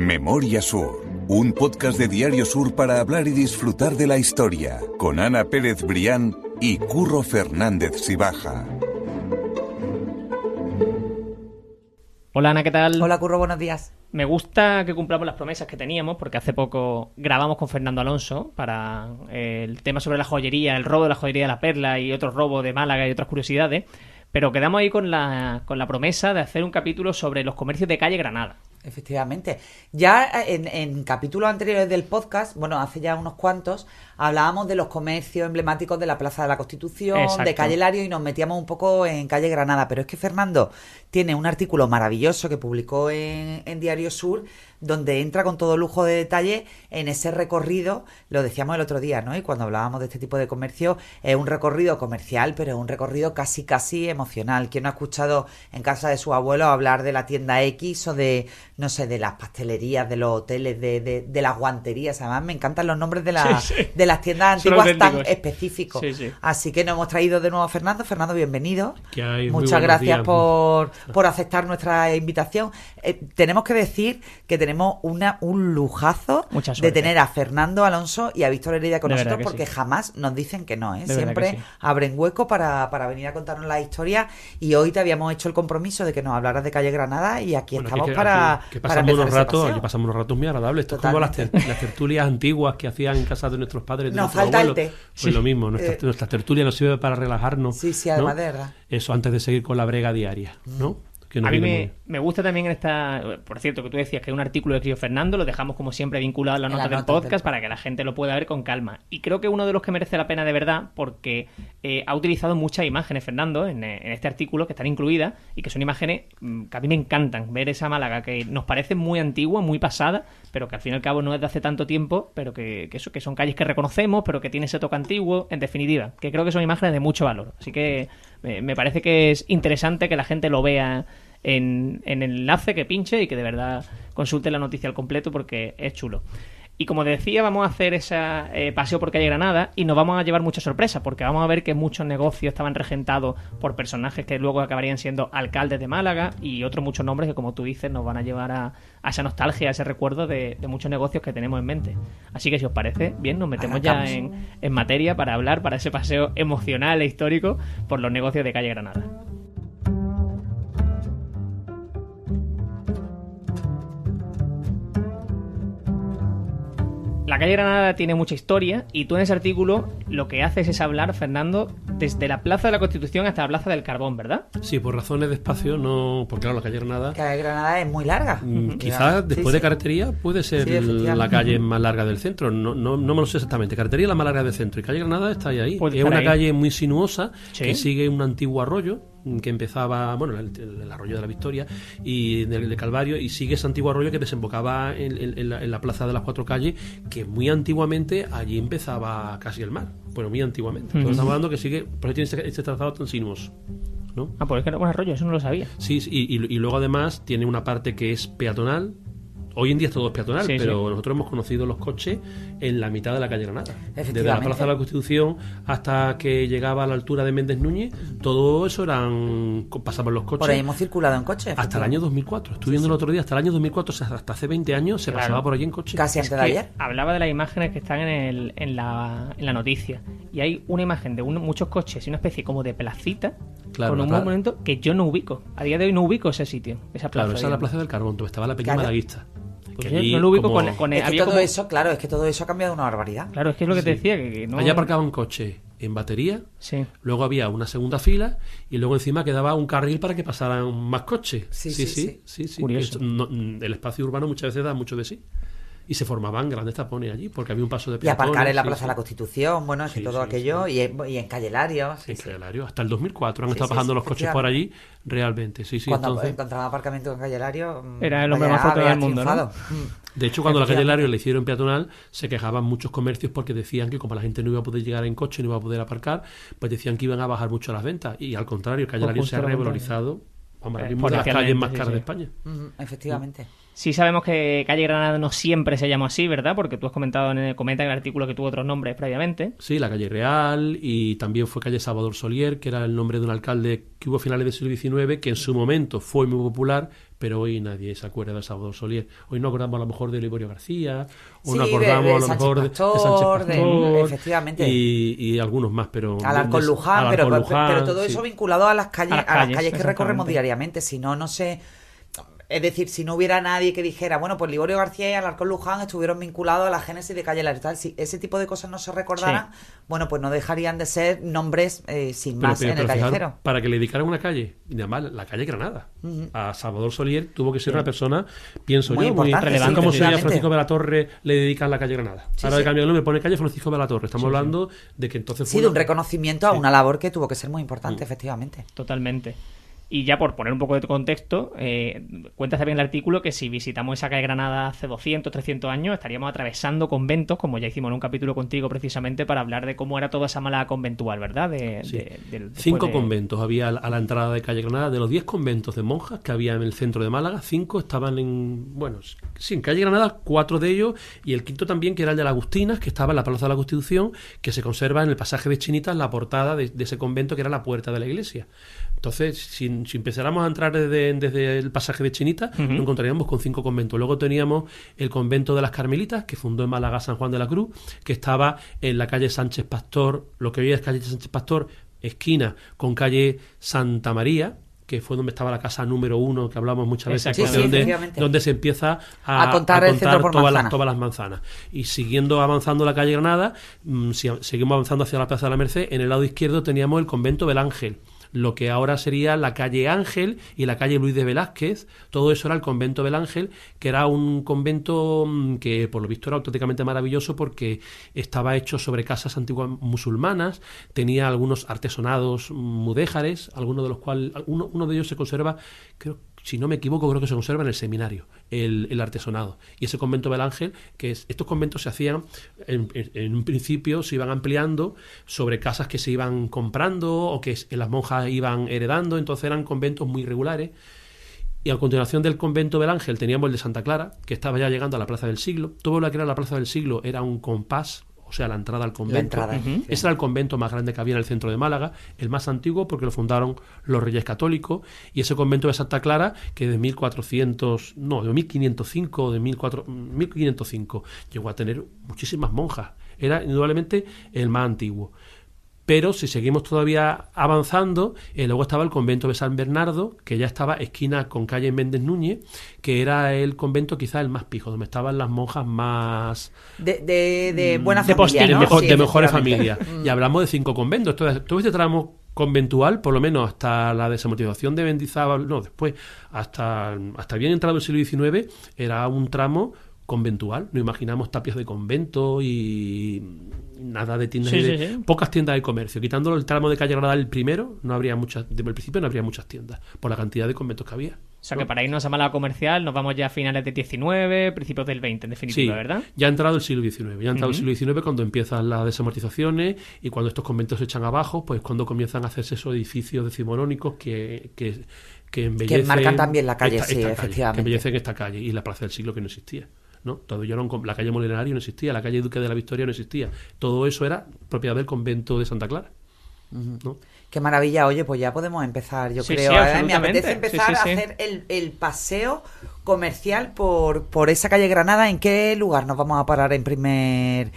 Memoria Sur, un podcast de Diario Sur para hablar y disfrutar de la historia, con Ana Pérez Brián y Curro Fernández Sibaja. Hola Ana, ¿qué tal? Hola Curro, buenos días. Me gusta que cumplamos las promesas que teníamos, porque hace poco grabamos con Fernando Alonso para el tema sobre la joyería, el robo de la joyería de la Perla y otro robo de Málaga y otras curiosidades, pero quedamos ahí con la promesa de hacer un capítulo sobre los comercios de calle Granada. Efectivamente. Ya en capítulos anteriores del podcast, bueno, hace ya unos cuantos, hablábamos de los comercios emblemáticos de la Plaza de la Constitución, Exacto. de Calle Lario, y nos metíamos un poco en Calle Granada. Pero es que Fernando tiene un artículo maravilloso que publicó en Diario Sur, donde entra con todo lujo de detalle en ese recorrido, lo decíamos el otro día, ¿no? Y cuando hablábamos de este tipo de comercio, es un recorrido comercial, pero es un recorrido casi emocional. ¿Quién no ha escuchado en casa de sus abuelos hablar de la tienda X o de, no sé, de las pastelerías, de los hoteles, de las guanterías? Además, me encantan los nombres de las tiendas Son antiguas tan auténticos. específicos. Sí. Así que nos hemos traído de nuevo a Fernando. Fernando, bienvenido. Que hay. Muy Muchas buenos gracias días. por aceptar nuestra invitación. Tenemos que decir que tenemos un lujazo Mucha de suerte. tener a Fernando Alonso y a Víctor Heredia con De nosotros, verdad que porque sí. jamás nos dicen que no, ¿eh? De verdad Siempre que sí. abren hueco para venir a contarnos la historia, y hoy te habíamos hecho el compromiso de que nos hablaras de Calle Granada y aquí Bueno, estamos aquí para pasamos empezar unos ese ratos, paseo. aquí pasamos unos ratos muy agradables. Esto es como las tertulias antiguas que hacían en casa de nuestros padres, de Nos nuestros falta el abuelos. té. Pues lo mismo, nuestra tertulia nos sirve para relajarnos. Sí, ¿no? además de verdad. Eso antes de seguir con la brega diaria, ¿no? Que nos A mí viene muy me gusta también en esta... Por cierto, que tú decías que es un artículo de Crío Fernando, lo dejamos como siempre vinculado a la En nota las del notas del podcast para que la gente lo pueda ver con calma. Y creo que uno de los que merece la pena de verdad, porque ha utilizado muchas imágenes, Fernando, en este artículo, que están incluidas, y que son imágenes que a mí me encantan. Ver esa Málaga que nos parece muy antigua, muy pasada, pero que al fin y al cabo no es de hace tanto tiempo, pero que son calles que reconocemos, pero que tiene ese toque antiguo, en definitiva, que creo que son imágenes de mucho valor. Así que me parece que es interesante que la gente lo vea en el enlace, que pinche y que de verdad consulte la noticia al completo, porque es chulo. Y como decía, vamos a hacer ese paseo por Calle Granada y nos vamos a llevar muchas sorpresas, porque vamos a ver que muchos negocios estaban regentados por personajes que luego acabarían siendo alcaldes de Málaga, y otros muchos nombres que, como tú dices, nos van a llevar a esa nostalgia, a ese recuerdo de muchos negocios que tenemos en mente. Así que, si os parece bien, nos metemos ya en materia para hablar, para ese paseo emocional e histórico por los negocios de Calle Granada. La calle Granada tiene mucha historia, y tú en ese artículo lo que haces es hablar, Fernando, desde la Plaza de la Constitución hasta la Plaza del Carbón, ¿verdad? Sí, por razones de espacio, no, porque claro, la calle Granada, Calle Granada es muy larga. quizás después Sí, de Carretería puede ser Sí, efectivamente. la calle más larga del centro. No me lo sé exactamente. Carretería es la más larga del centro y calle Granada está ahí. Puede Es estar una ahí. calle muy sinuosa, Sí. que sigue un antiguo arroyo que empezaba, bueno, el arroyo de la Victoria y de Calvario, y sigue ese antiguo arroyo que desembocaba en la Plaza de las Cuatro Calles, que muy antiguamente allí empezaba casi el mar. Bueno, muy antiguamente. Entonces estamos hablando que sigue, por eso tiene este trazado tan sinuoso, ¿no? Ah, pues es que era un arroyo, eso no lo sabía. Sí, y luego además tiene una parte que es peatonal. Hoy en día todo es peatonal, Sí, pero sí. nosotros hemos conocido los coches en la mitad de la calle Granada. Desde Efectivamente. la Plaza de la Constitución hasta que llegaba a la altura de Méndez Núñez, todo eso pasaban los coches. Por ahí hemos circulado en coche. Hasta el año 2004. Estuve viendo el otro día, hasta el año 2004, o sea, hasta hace 20 años se Claro. pasaba por allí en coche. Casi antes de Que ayer. hablaba de las imágenes que están en la noticia, y hay una imagen de muchos coches y una especie como de placita, Claro, con un la pla- monumento que yo no ubico. A día de hoy no ubico ese sitio, esa plaza. Claro, esa es la digamos. Plaza del Carbón, donde estaba la pequeña Claro. malaguista. Pues Que yo allí no lo ubico como- con Es que había todo como- eso, claro, es que todo eso ha cambiado una barbaridad. Claro, es que es lo que te decía, que no... Allí aparcaban coches en batería. Sí. Luego había una segunda fila y luego encima quedaba un carril para que pasaran más coches. Sí. Curioso. El espacio urbano muchas veces da mucho de sí. Y se formaban grandes tapones allí porque había un paso de Y peatones. aparcar en la sí, Plaza sí. de la Constitución, bueno, es que Sí, todo sí, aquello, sí. y en Calle Lario. En Calle Hasta el 2004 han Sí, estado sí, pasando sí, los coches por allí realmente. Sí, sí. Cuando Entonces, encontraba aparcamiento en Calle Lario, Era el hombre más fuerte había del mundo, ¿no? triunfado. de hecho, cuando la calle Efectivamente. Lario la hicieron peatonal, se quejaban muchos comercios porque decían que como la gente no iba a poder llegar en coche, no iba a poder aparcar, pues decían que iban a bajar mucho las ventas. Y al contrario, Calle Pues Lario justo se ha lo contrario. revalorizado. Vamos, ahora mismo de las Exponencialmente, calles más sí, caras sí. de España. Efectivamente. Sí sabemos que Calle Granada no siempre se llama así, ¿verdad? Porque tú has comentado comenta en el artículo que tuvo otros nombres previamente. Sí, la calle Real, y también fue calle Salvador Solier, que era el nombre de un alcalde que hubo a finales del siglo XIX, que en su momento fue muy popular, pero hoy nadie se acuerda de Salvador Solier. Hoy no acordamos a lo mejor de Liborio García, o Sí, no acordamos de a lo mejor de Sánchez Pastor, efectivamente. y algunos más, pero Alarcón Luján, pero todo sí. eso vinculado a las calles que recorremos exactamente. diariamente. Si no, no sé. Es decir, si no hubiera nadie que dijera, bueno, pues Liborio García y Alarcón Luján estuvieron vinculados a la génesis de Calle Laretal. Si ese tipo de cosas no se recordaran, bueno, pues no dejarían de ser nombres sin más en el callejero. Fijaros, para que le dedicaran una calle, y además la calle Granada, a Salvador Solier tuvo que ser una persona, pienso Muy yo, muy importante, relevante. sí, Como si a efectivamente. Francisco de la Torre le dedican la calle Granada. Sí, Ahora sí. de cambio el nombre pone calle Francisco de la Torre. Estamos hablando de que entonces Sí, de un reconocimiento a Sí. una labor que tuvo que ser muy importante, efectivamente. Totalmente. Y ya por poner un poco de contexto, cuenta también el artículo que si visitamos esa calle Granada hace 200, 300 años, estaríamos atravesando conventos, como ya hicimos en un capítulo contigo precisamente para hablar de cómo era toda esa mala conventual, ¿verdad? Sí. Después 5 conventos había a la entrada de calle Granada. De los 10 conventos de monjas que había en el centro de Málaga, 5 estaban en calle Granada, 4 de ellos, y el quinto también, que era el de las Agustinas, que estaba en la Plaza de la Constitución, que se conserva en el pasaje de Chinitas, la portada de ese convento, que era la puerta de la iglesia. Entonces, si empezáramos a entrar desde el pasaje de Chinitas, nos encontraríamos con 5 conventos. Luego teníamos el convento de las Carmelitas, que fundó en Málaga San Juan de la Cruz, que estaba en la calle Sánchez Pastor, lo que hoy es calle Sánchez Pastor, esquina con calle Santa María, que fue donde estaba la casa número 1, que hablamos muchas veces, Exacto. Sí, donde, donde se empieza a contar el centro por manzana. todas las manzanas. Y siguiendo avanzando la calle Granada, si seguimos avanzando hacia la Plaza de la Merced, en el lado izquierdo teníamos el convento del Ángel, lo que ahora sería la calle Ángel y la calle Luis de Velázquez. Todo eso era el convento del Ángel, que era un convento que por lo visto era auténticamente maravilloso porque estaba hecho sobre casas antiguas musulmanas, tenía algunos artesonados mudéjares, algunos de los cuales uno de ellos se conserva, creo, si no me equivoco, creo que se conserva en el seminario, el artesonado. Y ese convento del Ángel, estos conventos se hacían, en un principio se iban ampliando sobre casas que se iban comprando o que las monjas iban heredando, entonces eran conventos muy regulares. Y a continuación del convento del Ángel teníamos el de Santa Clara, que estaba ya llegando a la Plaza del Siglo. Todo lo que era la Plaza del Siglo era un compás, o sea, la entrada al convento. La entrada, Ese era el convento más grande que había en el centro de Málaga, el más antiguo porque lo fundaron los Reyes Católicos, y ese convento de Santa Clara, que de 1505, de 1505, llegó a tener muchísimas monjas. Era indudablemente el más antiguo. Pero si seguimos todavía avanzando, luego estaba el convento de San Bernardo, que ya estaba esquina con calle Méndez Núñez, que era el convento quizás el más pijo, donde estaban las monjas más De buena de familia, postín, ¿no? de mejores efectivamente. familias. Y hablamos de 5 conventos. Entonces, todo este tramo conventual, por lo menos hasta la desamortización de Mendizábal, después, hasta bien entrado el siglo XIX, era un tramo conventual. No imaginamos tapias de convento y nada de tiendas, Sí. pocas tiendas de comercio. Quitándolo el tramo de calle Granada el primero, no habría muchas, desde el principio no habría muchas tiendas, por la cantidad de conventos que había. O sea que para irnos a Málaga comercial nos vamos ya a finales del 19, principios del 20, en definitiva, ¿verdad? Ya ha entrado el siglo XIX. Ya ha entrado el siglo XIX cuando empiezan las desamortizaciones y cuando estos conventos se echan abajo, pues cuando comienzan a hacerse esos edificios decimonónicos que embellecen... Que marcan también la calle, sí, calle, efectivamente. que embellecen esta calle y la Plaza del Siglo, que no existía, ¿no? Todavía la calle Molenario no existía, la calle Duque de la Victoria no existía. Todo eso era propiedad del convento de Santa Clara, ¿no? Qué maravilla, oye, pues ya podemos empezar, yo Sí, creo. sí, Me absolutamente. apetece empezar Sí. a hacer el paseo comercial por esa calle Granada. ¿En qué lugar nos vamos a parar en primer...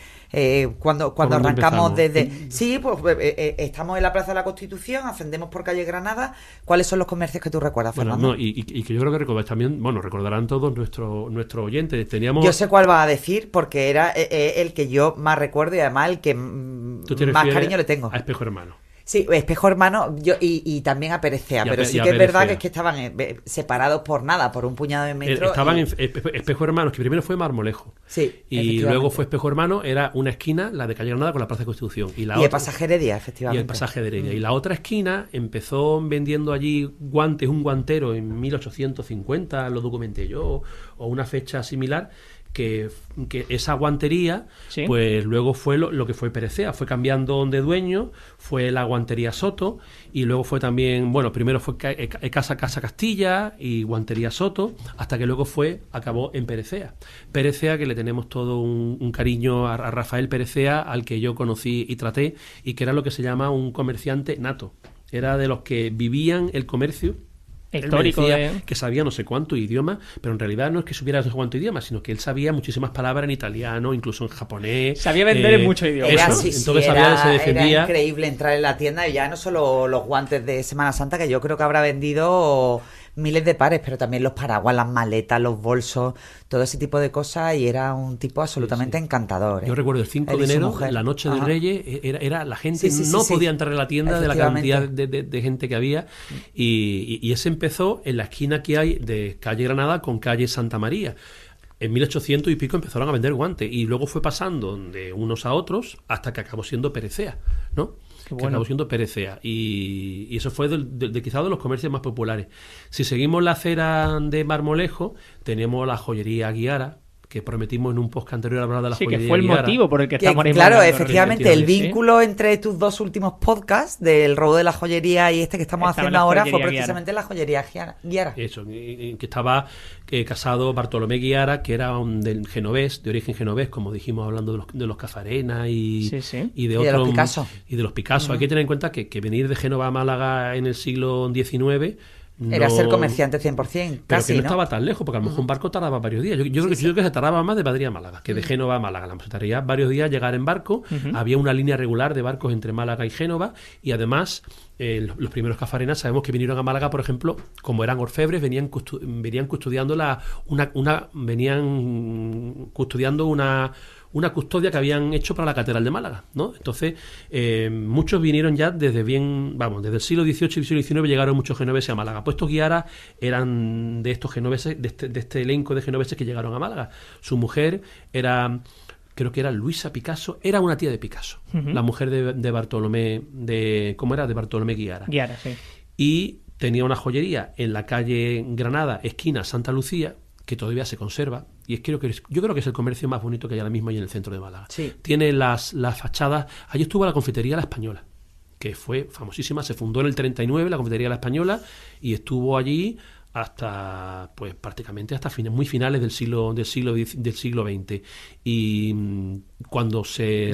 cuando dónde arrancamos empezamos? desde... Sí, pues estamos en la Plaza de la Constitución, ascendemos por calle Granada. ¿Cuáles son los comercios que tú recuerdas, Bueno, Fernando? y que yo creo que recordáis también, recordarán todos nuestros oyentes. Teníamos... Yo sé cuál vas a decir porque era el que yo más recuerdo y además el que ¿Tú te más refieres cariño le tengo. a Espejo Hermano? Sí, Espejo Hermano y también a Perecea, Y a pero Pe- sí y a que es verdad Perecea. que estaban separados por nada, por un puñado de metros. Estaban y- en Espejo Hermanos, que primero fue Marmolejo. Sí, Y efectivamente. luego fue Espejo Hermano, era una esquina, la de calle Granada, con la Plaza de Constitución. Y la Y el otra, pasaje Heredia, y efectivamente. el pasaje de Heredia. Y la otra esquina empezó vendiendo allí guantes, un guantero en 1850, lo documenté yo, o una fecha similar, que esa guantería, Sí. pues luego fue lo que fue Perecea, fue cambiando de dueño, fue la guantería Soto, y luego fue también, primero fue Casa Castilla y Guantería Soto, hasta que luego acabó en Perecea. Perecea, que le tenemos todo un cariño a Rafael Perecea, al que yo conocí y traté, y que era lo que se llama un comerciante nato. Era de los que vivían el comercio histórico Él me decía que sabía no sé cuántos idiomas, pero en realidad no es que supiera no sé cuántos idiomas, sino que él sabía muchísimas palabras en italiano, incluso en japonés. Sabía vender en muchos idiomas. Entonces se defendía. Era increíble entrar en la tienda y ya no solo los guantes de Semana Santa, que yo creo que habrá vendido miles de pares, pero también los paraguas, las maletas, los bolsos, todo ese tipo de cosas, y era un tipo absolutamente encantador. Yo recuerdo el 5 de enero, la noche de Reyes, era la gente no podía entrar en la tienda de la cantidad de gente que había, y ese empezó en la esquina que hay de calle Granada con calle Santa María. En 1800 y pico empezaron a vender guantes, y luego fue pasando de unos a otros hasta que acabó siendo Perecea, ¿no? Que acabó siendo Perecea, y eso fue quizás de los comercios más populares. Si seguimos la acera de Marmolejo, tenemos la joyería Guiara, que prometimos en un podcast anterior hablar de la joyería Guiara. Sí, que fue el motivo por el que estamos ahí. Claro, efectivamente, el vínculo entre tus dos últimos podcasts, del robo de la joyería y este que estamos haciendo ahora, fue precisamente la joyería Guiara. Eso, que estaba casado Bartolomé Guiara, que era del genovés, de origen genovés, como dijimos, hablando de los Cafarena y de otros. Y de los Picasso. Hay que tener en cuenta que venir de Génova a Málaga en el siglo XIX... Era ser comerciante 100%, pero casi, que no estaba tan lejos, porque a lo mejor un barco tardaba varios días. Yo creo que se tardaba más de Madrid a Málaga, que de Génova a Málaga. Se tardaría varios días llegar en barco. Había una línea regular de barcos entre Málaga y Génova, y además los primeros Cafarenas sabemos que vinieron a Málaga, por ejemplo, como eran orfebres, venían custodiando una custodia que habían hecho para la Catedral de Málaga, ¿no? Entonces, muchos vinieron ya desde el siglo XVIII y siglo XIX llegaron muchos genoveses a Málaga. Pues estos Guiara eran de estos genoveses, de este elenco de genoveses que llegaron a Málaga. Su mujer creo que era Luisa Picasso, era una tía de Picasso, la mujer de Bartolomé, de Bartolomé Guiara. Guiara, sí. Y tenía una joyería en la calle Granada, esquina Santa Lucía, que todavía se conserva, y yo creo que es el comercio más bonito que hay ahora mismo ahí en el centro de Málaga. Sí. Tiene las fachadas. Allí estuvo la confitería La Española, que fue famosísima. Se fundó en el 39 la confitería La Española, y estuvo allí hasta prácticamente hasta muy finales del siglo XX. Y cuando se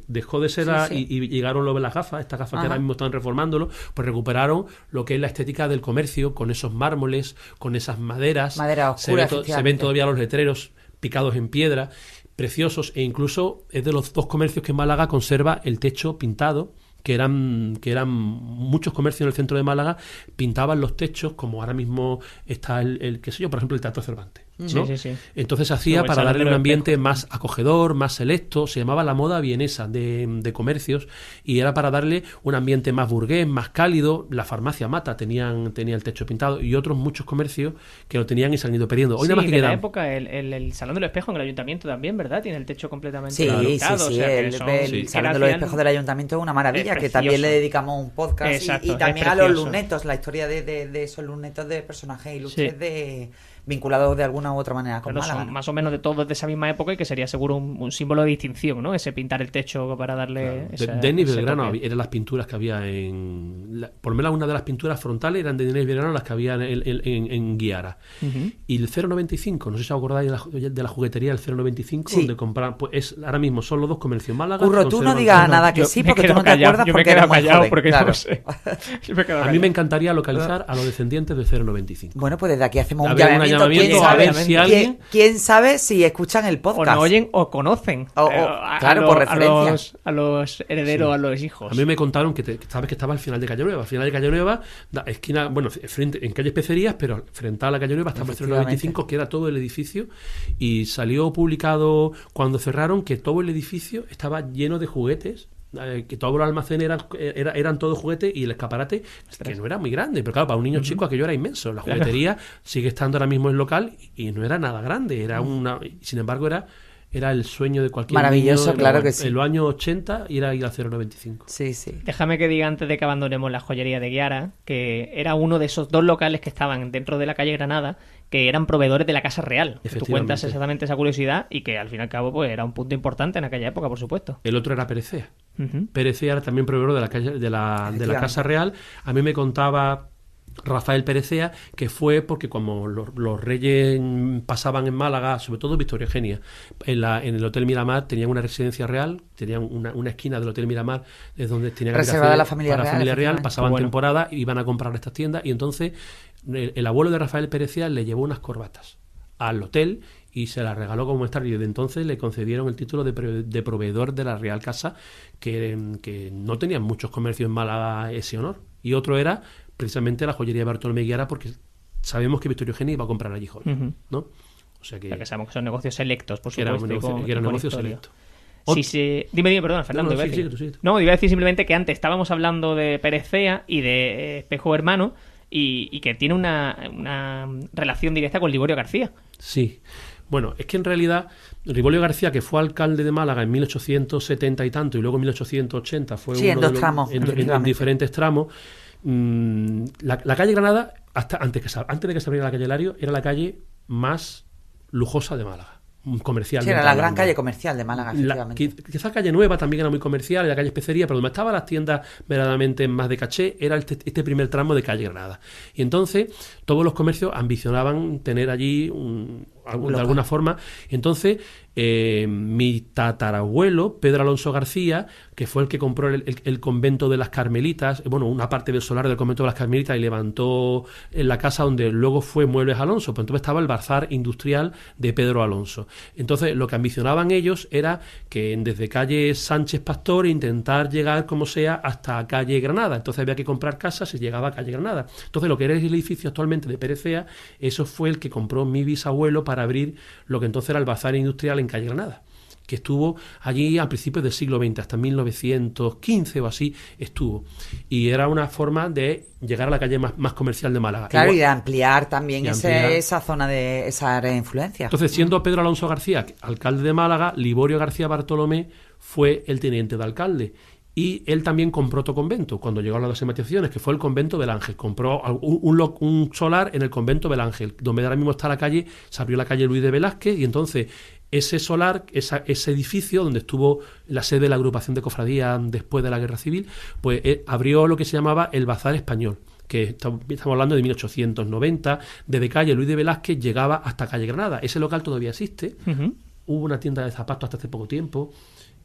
dejó de ser y llegaron lo de las gafas, estas gafas que ahora mismo están reformándolo, pues recuperaron lo que es la estética del comercio, con esos mármoles, con esas madera oscura, se ven todavía los letreros picados en piedra, preciosos, e incluso es de los dos comercios que Málaga conserva el techo pintado, que eran muchos comercios en el centro de Málaga, pintaban los techos, como ahora mismo está el qué sé yo, por ejemplo, el Teatro Cervantes, ¿no? Sí. Entonces se hacía para darle un ambiente más acogedor, más selecto. Se llamaba la moda vienesa de comercios, y era para darle un ambiente más burgués, más cálido. La farmacia Mata tenía el techo pintado, y otros muchos comercios que lo tenían y se han ido perdiendo. Hoy nada más que en la época el Salón del Espejo en el Ayuntamiento también, ¿verdad? Tiene el techo completamente pintado. Sí, el Salón de los Espejos del Ayuntamiento es una maravilla, que también le dedicamos un podcast. Exacto, y también a los lunetos, la historia de esos lunetos de personajes ilustres vinculados de alguna u otra manera con Málaga, son más o menos de todos de esa misma época, y que sería seguro un símbolo de distinción, ¿no? Ese pintar el techo para darle Denis Belgrano eran las pinturas que había por lo menos una de las pinturas frontales eran de Denis Belgrano, las que había en Guiara. Y el 095, no sé si os acordáis de la juguetería del 095, donde compraban, pues ahora mismo son los dos comercios Málaga. Curro, tú no digas nada que sí, porque tú no te acuerdas, porque eres muy joven. Porque no sé. A mí me encantaría localizar a los descendientes del 095. Bueno, pues desde aquí hacemos un llamamiento. ¿Quién sabe si escuchan el podcast? O no oyen o conocen. Claro, por referencia. A los herederos, a los hijos. A mí me contaron que sabes que estaba al final de Calle Nueva. Al final de Calle Nueva, esquina, en calle Especerías, pero frente a la Calle Nueva estaba el 095, que era todo el edificio, y salió publicado cuando cerraron que todo el edificio estaba lleno de juguetes, que todos los almacenes eran todos juguetes, y el escaparate, que no era muy grande, pero claro, para un niño chico aquello era inmenso. La juguetería sigue estando ahora mismo en local, y no era nada grande, sin embargo era el sueño de cualquier maravilloso, niño, claro que sí. En los años 80 ir al 095. Sí. Déjame que diga, antes de que abandonemos la joyería de Guiara, que era uno de esos dos locales que estaban dentro de la calle Granada, que eran proveedores de la Casa Real. Tú cuentas exactamente esa curiosidad, y que al fin y al cabo pues era un punto importante en aquella época, por supuesto. El otro era Perecea. Perecea era también proveedor de la Casa Real. A mí me contaba Rafael Perecea, que fue porque como los reyes pasaban en Málaga, sobre todo Victoria Eugenia, en el Hotel Miramar tenían una residencia real, tenían una esquina del Hotel Miramar, es donde tenían reservada la familia para real, la familia real, efectivamente. pasaban Bueno. temporada, iban a comprar estas tiendas, y entonces el abuelo de Rafael Perecea le llevó unas corbatas al hotel y se las regaló como muestra, y desde entonces le concedieron el título de proveedor de la Real Casa, que no tenían muchos comercios en Málaga ese honor. Y otro era precisamente la joyería Bartolomé Guiara, porque sabemos que Victoria Eugenia iba a comprar allí joyas, Ujú. ¿no? O sea O sea, que sabemos que son negocios selectos, por que era supuesto. un negocio, que era un negocio selecto. Dime, perdona, Fernando. No, iba a sí, decir. sigue tú, sigue tú. No, iba a decir simplemente que antes estábamos hablando de Perecea y de Espejo Hermano y que tiene una relación directa con Liborio García. Sí. Bueno, es que en realidad Liborio García, que fue alcalde de Málaga en 1870 y tanto, y luego en 1880 fue Sí, en uno dos tramos, en efectivamente. diferentes tramos. La calle Granada, antes de que se abriera la calle Lario, era la calle más lujosa de Málaga, comercial. Sí, era la gran calle comercial de Málaga, efectivamente. Quizás calle Nueva también era muy comercial, la calle Especería, pero donde estaban las tiendas verdaderamente más de caché era este primer tramo de calle Granada. Y entonces todos los comercios ambicionaban tener allí de alguna forma. Entonces mi tatarabuelo, Pedro Alonso García, que fue el que compró el convento de las Carmelitas, bueno, una parte del solar del convento de las Carmelitas, y levantó en la casa donde luego fue Muebles Alonso, pues entonces estaba el bazar industrial de Pedro Alonso. Entonces lo que ambicionaban ellos era que desde calle Sánchez Pastor intentar llegar como sea hasta calle Granada. Entonces había que comprar casas y llegaba a calle Granada. Entonces lo que era el edificio actualmente de Perecea, eso fue el que compró mi bisabuelo para abrir lo que entonces era el bazar industrial en calle Granada, que estuvo allí a principios del siglo XX, hasta 1915 o así estuvo. Y era una forma de llegar a la calle más comercial de Málaga. Claro, Igual, y de ampliar también y ampliar. esa zona de esa área de influencia. Entonces, siendo Pedro Alonso García alcalde de Málaga, Liborio García Bartolomé fue el teniente de alcalde. Y él también compró otro convento cuando llegó a las demarcaciones, que fue el convento del Ángel. Compró un solar en el convento del Ángel, donde ahora mismo está la calle, se abrió la calle Luis de Velázquez, y entonces ese solar, ese edificio donde estuvo la sede de la agrupación de cofradías después de la Guerra Civil, pues abrió lo que se llamaba el Bazar Español, que estamos hablando de 1890, desde calle Luis de Velázquez llegaba hasta calle Granada. Ese local todavía existe. Ujú. Hubo una tienda de zapatos hasta hace poco tiempo,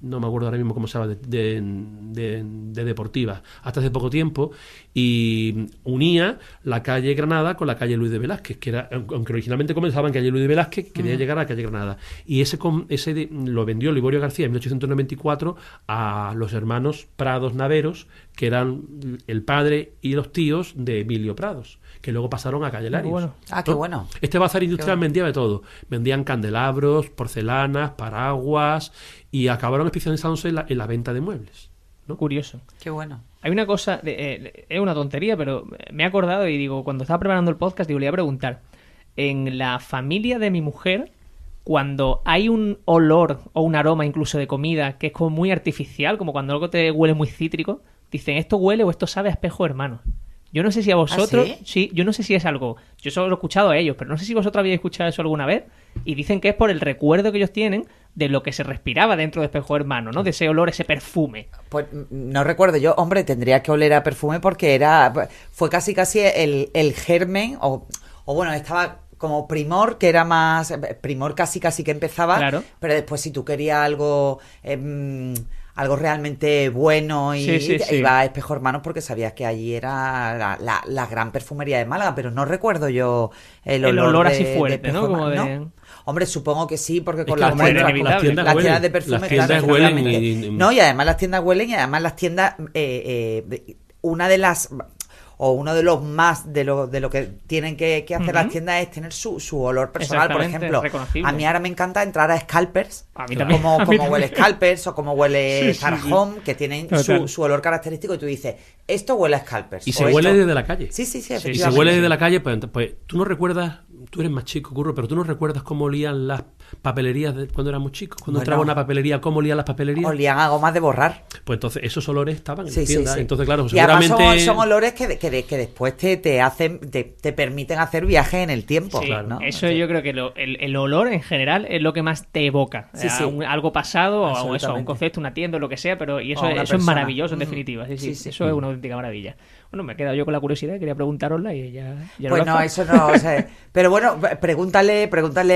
no me acuerdo ahora mismo cómo se llama, de deportivas, hasta hace poco tiempo, y unía la calle Granada con la calle Luis de Velázquez, que era, aunque originalmente comenzaba en calle Luis de Velázquez, quería llegar a la calle Granada. Y lo vendió Liborio García en 1894 a los hermanos Prados Naveros, que eran el padre y los tíos de Emilio Prados, que luego pasaron a calle Larios. Bueno. Ah, qué bueno. Este bazar industrial Qué bueno. vendía de todo. Vendían candelabros, porcelanas, paraguas, y acabaron especializándose en la venta de muebles, ¿no? Curioso. Qué bueno. Hay una cosa, es una tontería, pero me he acordado y digo, cuando estaba preparando el podcast, digo, le voy a preguntar. En la familia de mi mujer, cuando hay un olor o un aroma incluso de comida que es como muy artificial, como cuando algo te huele muy cítrico, dicen, esto huele o esto sabe a Espejo Hermano. Yo no sé si a vosotros... ¿Ah, sí? Sí, yo no sé si es algo... Yo solo lo he escuchado a ellos, pero no sé si vosotros habéis escuchado eso alguna vez. Y dicen que es por el recuerdo que ellos tienen de lo que se respiraba dentro de Espejo Hermano, ¿no? De ese olor, ese perfume. Pues no recuerdo yo, hombre, tendría que oler a perfume porque fue casi el germen, o bueno, estaba como Primor, que era más, Primor casi que empezaba, Claro. pero después si tú querías algo realmente bueno y Sí. iba a Espejo Hermanos porque sabías que allí era la gran perfumería de Málaga, pero no recuerdo yo el olor así de fuerte, Espejo ¿no? Como Hermanos, de... Hombre, supongo que sí, porque Es con que las hombre, tiendas, inevitable. las tiendas las huelen, tiendas de perfume, las claro, tiendas huelen efectivamente. No, y además las tiendas huelen, y además las tiendas, una de las, o uno de los más de lo que tienen que hacer las tiendas es tener su olor personal. Por Exactamente, ejemplo, reconocible. a mí ahora me encanta entrar a Scalpers, A mí también. como A mí huele también. Scalpers o como huele Sí. Zara Home, que tienen Total. su olor característico, y tú dices, esto huele a Scalpers. Y o se esto- huele desde la calle. Sí, Y se efectivamente. huele desde la calle, pues tú no recuerdas, tú eres más chico, Curro, pero tú no recuerdas cómo olían las papelerías cuando éramos chicos. Cuando Bueno. entraba a una papelería, ¿cómo olían las papelerías? Olían a gomas de borrar. Pues entonces esos olores estaban en Sí, la tienda. sí. Entonces, claro, Y además seguramente... son olores que después te hacen, te permiten hacer viajes en el tiempo. Sí, ¿no? eso yo creo que el olor en general es lo que más te evoca. Sí, sí. Algo pasado, o eso, a un Absolutamente. concepto, una tienda, lo que sea, pero y O una eso es persona. maravilloso en definitiva. Sí, Sí, sí. eso es una auténtica maravilla. Bueno, me he quedado yo con la curiosidad, quería preguntarosla y ya Pues lo no, hace. eso no, o sea, pero bueno, pregúntale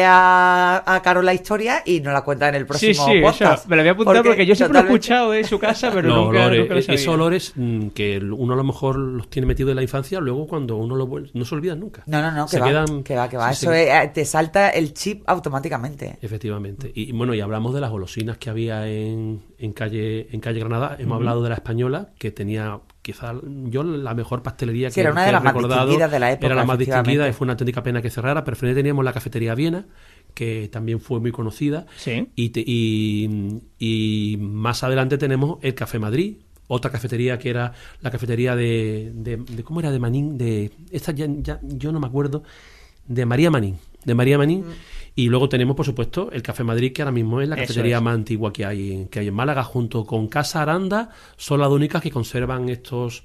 a Caro la historia y nos la cuenta en el próximo Sí, podcast. eso, me lo voy a apuntar porque yo siempre lo he totalmente- escuchado de su casa, pero Los nunca olores, lo sabía. esos olores que uno a lo mejor los tiene metido en la infancia, luego cuando uno no se olvidan nunca. No, Se que quedan- va, que va. sí, Eso te salta el chip automáticamente. Efectivamente. Y bueno, y hablamos de las golosinas que había en calle Granada. Hemos hablado de la Española, que tenía quizá yo la mejor pastelería Sí, que era una de he las más recordado. distinguidas de la época, Era la más efectivamente. distinguida y fue una auténtica pena que cerrara. Pero frente teníamos la cafetería Viena, que también fue muy conocida. Sí. Y más adelante tenemos el Café Madrid, otra cafetería que era la cafetería de ¿cómo era? De Manín, esta yo no me acuerdo, de María Manín. Y luego tenemos, por supuesto, el Café Madrid, que ahora mismo es la Eso cafetería es. más antigua que hay en Málaga, junto con Casa Aranda. Son las únicas que conservan estas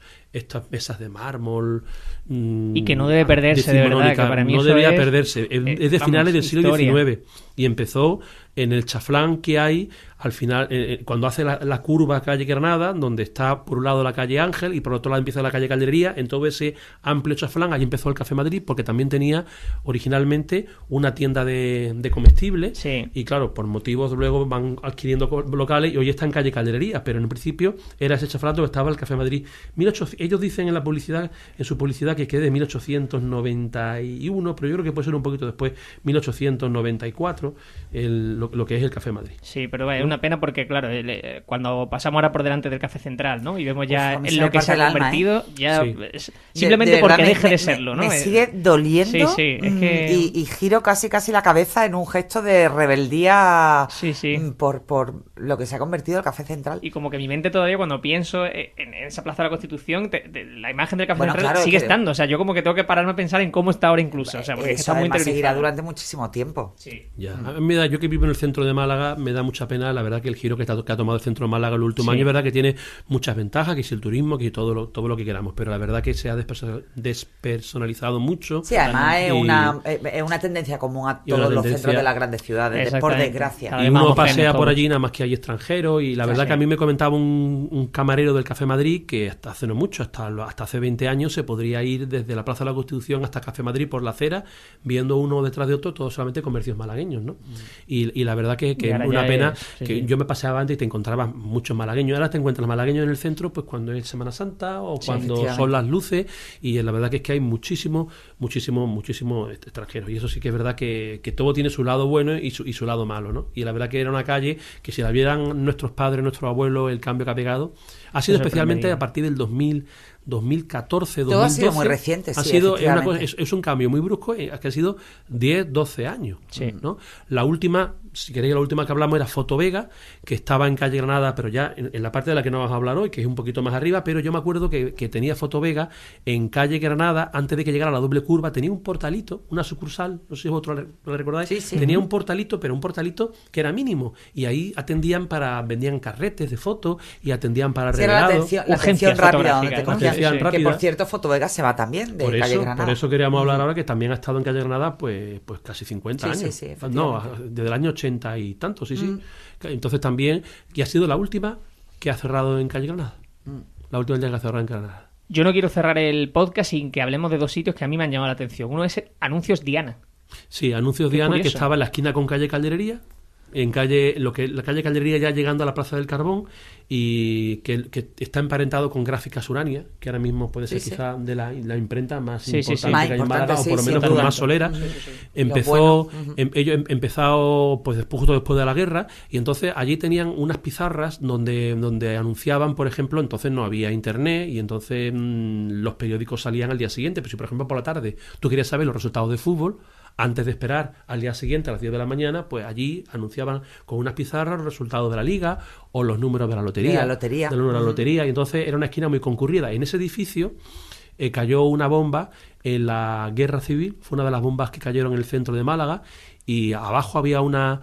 mesas de mármol. Y que no debe perderse, de verdad, decimonónica. que para mí no eso debía es, perderse. Es de vamos, finales del siglo historia. XIX. Y empezó en el chaflán que hay al final, cuando hace la curva calle Granada, donde está por un lado la calle Ángel y por otro lado empieza la calle Calderería. En todo ese amplio chaflán, allí empezó el Café Madrid, porque también tenía originalmente una tienda de comestibles. Sí. Y claro, por motivos luego van adquiriendo locales y hoy está en calle Calderería, pero en un principio era ese chaflán donde estaba el Café Madrid. Ellos dicen en la publicidad, en su publicidad, que es de 1891, pero yo creo que puede ser un poquito después, 1894, lo que es el Café Madrid. Sí, pero es una pena porque, claro, cuando pasamos ahora por delante del Café Central, ¿no? Y vemos ya Uf, a mí en se lo me que parte se ha el alma, convertido, ya Sí. simplemente De verdad, porque deje me- de serlo, ¿no? Me sigue doliendo Sí, es que... y giro casi la cabeza en un gesto de rebeldía Sí. por lo que se ha convertido el Café Central. Y como que mi mente todavía, cuando pienso en esa Plaza de la Constitución, la imagen del Café Bueno, Central claro, sigue que- estando. O sea, yo como que tengo que pararme a pensar en cómo está ahora incluso. O sea, porque es que Eso está muy además seguirá interiorizado. durante muchísimo tiempo. Sí. Ya. A mí me da, yo que vivo en el centro de Málaga, me da mucha pena, la verdad, que el giro que ha tomado el centro de Málaga en los últimos Sí. años, es verdad que tiene muchas ventajas, que es el turismo, que todo lo que queramos, pero la verdad que se ha despersonalizado mucho. Sí, además Y- es una tendencia común a y una todos los tendencia- centros de las grandes ciudades, por Exactamente. desgracia. Cada Y vez más uno homogéneos pasea por todos. allí nada más que hay extranjeros y la verdad Sí. que a mí me comentaba un camarero del Café Madrid que hasta hace no mucho, hasta hace 20 años se podría ir desde la Plaza de la Constitución hasta Café Madrid por la acera viendo uno detrás de otro, todos solamente comercios malagueños, ¿no? Y la verdad que Y es ahora una ya pena es- sí, que sí. yo me paseaba antes y te encontrabas muchos malagueños. Ahora te encuentras malagueños en el centro pues cuando es Semana Santa o Sí, cuando efectivamente. son las luces y la verdad que es que hay muchísimos extranjeros y eso sí que es verdad que todo tiene su lado bueno y su lado malo, ¿no? Y la verdad que era una calle que si la vieran nuestros padres, nuestros abuelos, el cambio que ha pegado ha sido Se especialmente sorprendería. a partir del 2014, 2012. Todo ha sido muy reciente, Ha sí, sido, es, una cosa- efectivamente. es un cambio muy brusco que ha sido 10, 12 años, Sí. ¿no? La última, si queréis, la última que hablamos era Foto Vega, que estaba en calle Granada, pero ya en la parte de la que no vamos a hablar hoy, que es un poquito más arriba, pero yo me acuerdo que tenía Foto Vega en calle Granada, antes de que llegara a la doble curva, tenía un portalito, una sucursal, no sé si vosotros lo recordáis, Sí, sí. tenía un portalito, pero un portalito que era mínimo, y ahí vendían carretes de fotos y atendían para Sí, era la regalados. atención Urgencias rápida donde fotográficas, te ¿no? cogían. Atención Que rápida. por cierto, Fotovega se va también de Por calle eso, Granada. por eso queríamos hablar ahora que también ha estado en calle Granada pues casi 50 Sí, años. sí, no, efectivamente. desde el año 80 y tanto, sí. Entonces también, y ha sido la última que ha cerrado en calle Granada. La última ya que ha cerrado en Granada. Yo no quiero cerrar el podcast sin que hablemos de dos sitios que a mí me han llamado la atención. Uno es Anuncios Diana. Sí, Anuncios Qué Diana, que curioso. estaba en la esquina con calle Calderería, la calle Calderería ya llegando a la Plaza del Carbón, y que está emparentado con Gráficas Urania, que ahora mismo puede ser Sí, sí. quizá de la imprenta más Sí, sí, sí. importante Más que hay en importante, Málaga, sí, o por lo sin menos duda. más solera. Empezó, bueno. ellos empezado pues justo después de la guerra, y entonces allí tenían unas pizarras donde anunciaban, por ejemplo, entonces no había internet, y entonces los periódicos salían al día siguiente, pero si por ejemplo por la tarde tú querías saber los resultados de fútbol, antes de esperar al día siguiente a las 10 de la mañana, pues allí anunciaban con unas pizarras los resultados de la liga o los números de la lotería. De la lotería. Del número de la lotería. Y entonces era una esquina muy concurrida. Y en ese edificio cayó una bomba en la guerra civil. Fue una de las bombas que cayeron en el centro de Málaga. Y abajo había una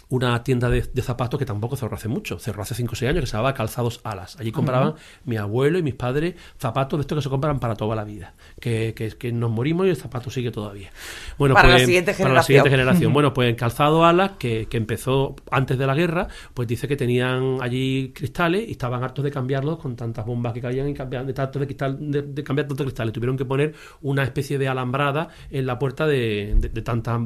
una tienda de zapatos que tampoco cerró hace mucho, cerró hace 5 o 6 años, que se llamaba Calzados Alas. Allí compraban mi abuelo y mis padres zapatos de estos que se compran para toda la vida, que nos morimos y el zapato sigue todavía. Bueno, para pues, la siguiente para la siguiente generación. generación. Bueno, pues en Calzado Alas, que empezó antes de la guerra, pues dice que tenían allí cristales y estaban hartos de cambiarlos con tantas bombas que caían y cambiar tantos cristales. Tuvieron que poner una especie de alambrada en la puerta de tantas...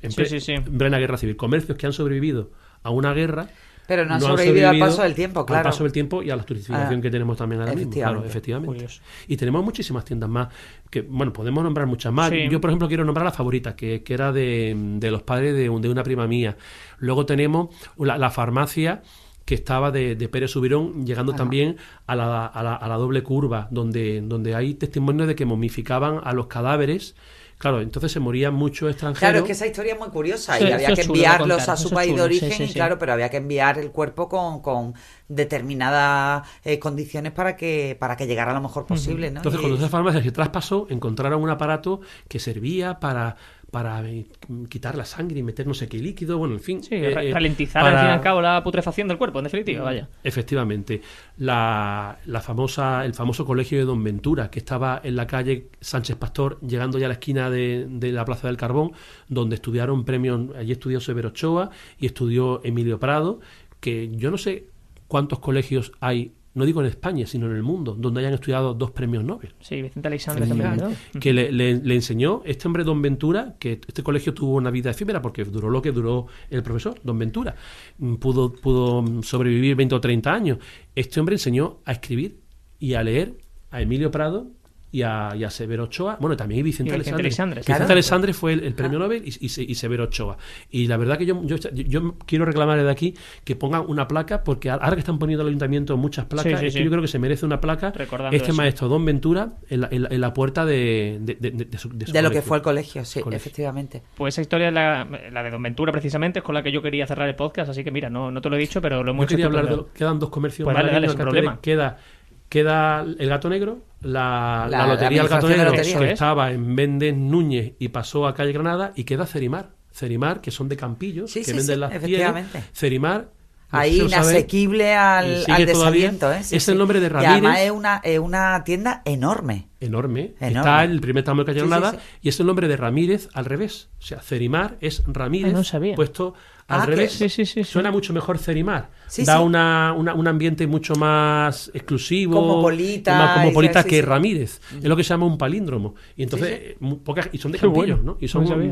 En plena guerra civil. Comercios que han sobrevivido a una guerra, pero no han sobrevivido al paso del tiempo, claro. Al paso del tiempo y a la turistificación que tenemos también ahora mismo. Claro, efectivamente. Curioso. Y tenemos muchísimas tiendas más, que bueno, podemos nombrar muchas más. Sí. Yo, por ejemplo, quiero nombrar la favorita, que era de los padres de una prima mía. Luego tenemos la farmacia que estaba de Pérez Subirón, llegando también a la doble curva, donde hay testimonios de que momificaban a los cadáveres. Claro, entonces se morían muchos extranjeros. Claro, es que esa historia es muy curiosa Sí, y había que enviarlos a su país de origen, sí. y claro, pero había que enviar el cuerpo con determinadas condiciones para que llegara lo mejor posible, ¿no? Entonces, cuando esa farmacia se traspasó, encontraron un aparato que servía para quitar la sangre y meter no sé qué líquido, bueno, en fin. Sí, ralentizar al fin y al cabo la putrefacción del cuerpo, en definitiva, vaya. Efectivamente. El famoso colegio de Don Ventura, que estaba en la calle Sánchez Pastor, llegando ya a la esquina de la Plaza del Carbón, donde estudiaron premios. Allí estudió Severo Ochoa y estudió Emilio Prado, que yo no sé cuántos colegios hay, no digo en España, sino en el mundo, donde hayan estudiado 2 premios Nobel. Sí, Vicente Aleixandre también, ¿no? Que le enseñó este hombre, Don Ventura, que este colegio tuvo una vida efímera porque duró lo que duró el profesor, Don Ventura. Pudo sobrevivir 20 o 30 años. Este hombre enseñó a escribir y a leer a Emilio Prado y a Severo Ochoa, bueno, también Vicente Aleixandre. Claro. Vicente Aleixandre fue el premio Nobel y Severo Ochoa. Y la verdad que yo quiero reclamar desde aquí que pongan una placa, porque ahora que están poniendo al ayuntamiento muchas placas, es que yo creo que se merece una placa recordando este eso. Maestro Don Ventura en la puerta de su de lo colegio. que fue el colegio, sí, efectivamente. Pues esa historia es la de Don Ventura, precisamente, es con la que yo quería cerrar el podcast, así que mira, no te lo he dicho, pero lo hemos Yo quería hecho hablar quedan 2 comercios pues dale, malagueños sin en problema. Queda el Gato Negro, la lotería del Gato administración de Negro, lotería. que estaba en Méndez Núñez y pasó a Calle Granada, y queda Cerimar, que son de Campillos, que venden las pieles. Efectivamente. Cerimar, Ahí inasequible al desaliento, ¿eh? Es el nombre de Y Ramírez. además es una tienda enorme. Enorme. Está en el primer tramo de Calle Granada, y es el nombre de Ramírez al revés. O sea, Cerimar es Ramírez no sabía. puesto al revés. Sí. Suena mucho mejor Cerimar. Sí, da sí. un ambiente mucho más exclusivo, Cosmopolita, más cosmopolita que sí. Ramírez. Es lo que se llama un palíndromo. Y entonces, y son de Qué Campillo, bueno. ¿no? Y son No sabía.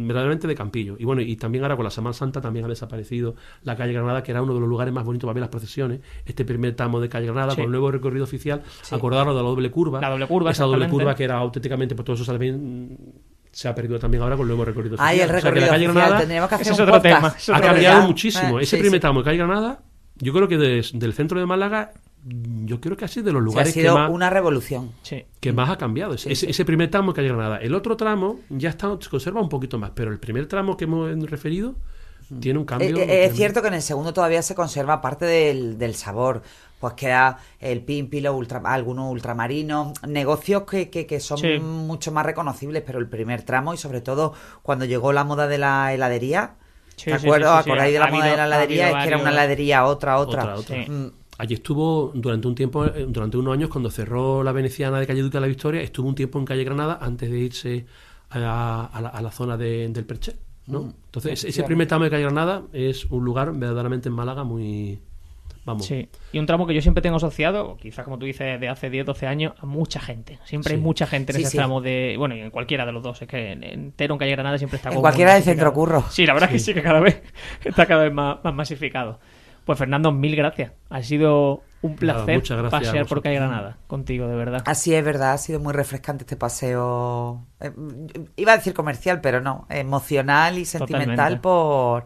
verdaderamente de Campillo. Y bueno, y también ahora con la Semana Santa también ha desaparecido la Calle Granada, que era uno de los lugares más bonitos para ver las procesiones. Este primer tramo de Calle Granada, con el nuevo recorrido oficial, acordaros de la doble curva. La doble curva, esa doble exactamente. curva que era auténticamente, por todo eso se ha perdido también ahora con el nuevo recorrido oficial. Ahí el O sea, que recorrido la Calle oficial, Granada tendríamos que hacer ese es un otro podcast. tema, es otro ha tema. cambiado muchísimo. Ese Sí, primer sí. tramo de Calle Granada, yo creo que del centro de Málaga, yo creo que ha sido de los Sí, ha lugares sido que más, una revolución. Sí. que más ha cambiado. Ese primer tramo de Calle Granada. El otro tramo ya se conserva un poquito más, pero el primer tramo que hemos referido tiene un cambio. Es cierto que en el segundo todavía se conserva parte del sabor. Pues queda el Pímpilo, algunos ultramarinos, negocios que son Sí. mucho más reconocibles, pero el primer tramo, y sobre todo cuando llegó la moda de la heladería, Sí, ¿te sí, acuerdas? sí. ¿Acordáis de la Ha moda de la habido heladería? Es que era una varios- heladería, otra. Otra. Sí. Allí estuvo durante un tiempo, durante unos años, cuando cerró la veneciana de Calle Duque de la Victoria, estuvo un tiempo en Calle Granada antes de irse a la zona del Perche, ¿no? Entonces, ese primer tramo de Calle Granada es un lugar verdaderamente en Málaga muy... Vamos. Sí, y un tramo que yo siempre tengo asociado, quizás como tú dices, de hace 10, 12 años, a mucha gente. Siempre hay mucha gente en Sí, ese sí. tramo de... Bueno, y en cualquiera de los dos. Es que entero en Calle Granada siempre está... En como cualquiera del masificado. centro curro. Sí, la verdad es que sí, que cada vez está cada vez más masificado. Pues Fernando, mil gracias. Ha sido un placer muchas gracias a pasear por vosotros. Calle Granada contigo, de verdad. Así es verdad, ha sido muy refrescante este paseo. Iba a decir comercial, pero no, emocional y sentimental por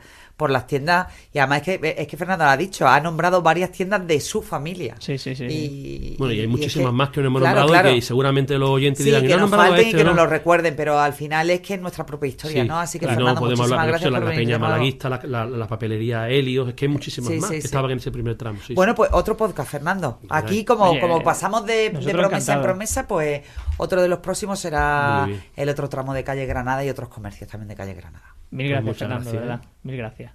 las tiendas. Y además es que Fernando lo ha dicho, ha nombrado varias tiendas de su familia. Sí. Bueno, y hay muchísimas es que- más que no hemos claro, nombrado, claro. y seguramente los oyentes Sí, dirán, que "No han nos nombrado falten y este, que ¿no?". nos lo recuerden, pero al final es que es nuestra propia historia, Sí, ¿no? Así que claro, Fernando, podemos muchísimas hablar gracias de por la venir peña de nuevo. malaguista, la papelería Helios, es que hay muchísimas Sí, más sí, que sí. estaban en ese primer tramo. Sí, Bueno, pues otro podcast, Fernando. Aquí, como Oye, pasamos de nosotros promesa en encantados. promesa, pues otro de los próximos será Muy bien. el otro tramo de Calle Granada y otros comercios también de Calle Granada. Mil Pues gracias, muchas Fernando, de gracias, verdad. Mil gracias.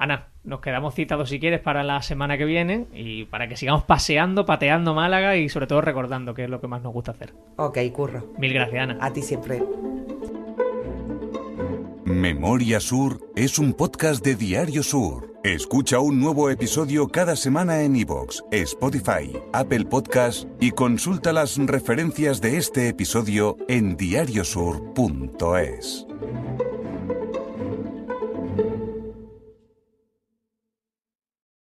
Ana, nos quedamos citados si quieres para la semana que viene y para que sigamos paseando, pateando Málaga y sobre todo recordando, que es lo que más nos gusta hacer. Ok, Curro. Mil gracias, Ana. A ti siempre. Memoria Sur es un podcast de Diario Sur. Escucha un nuevo episodio cada semana en iVoox, Spotify, Apple Podcasts y consulta las referencias de este episodio en diariosur.es.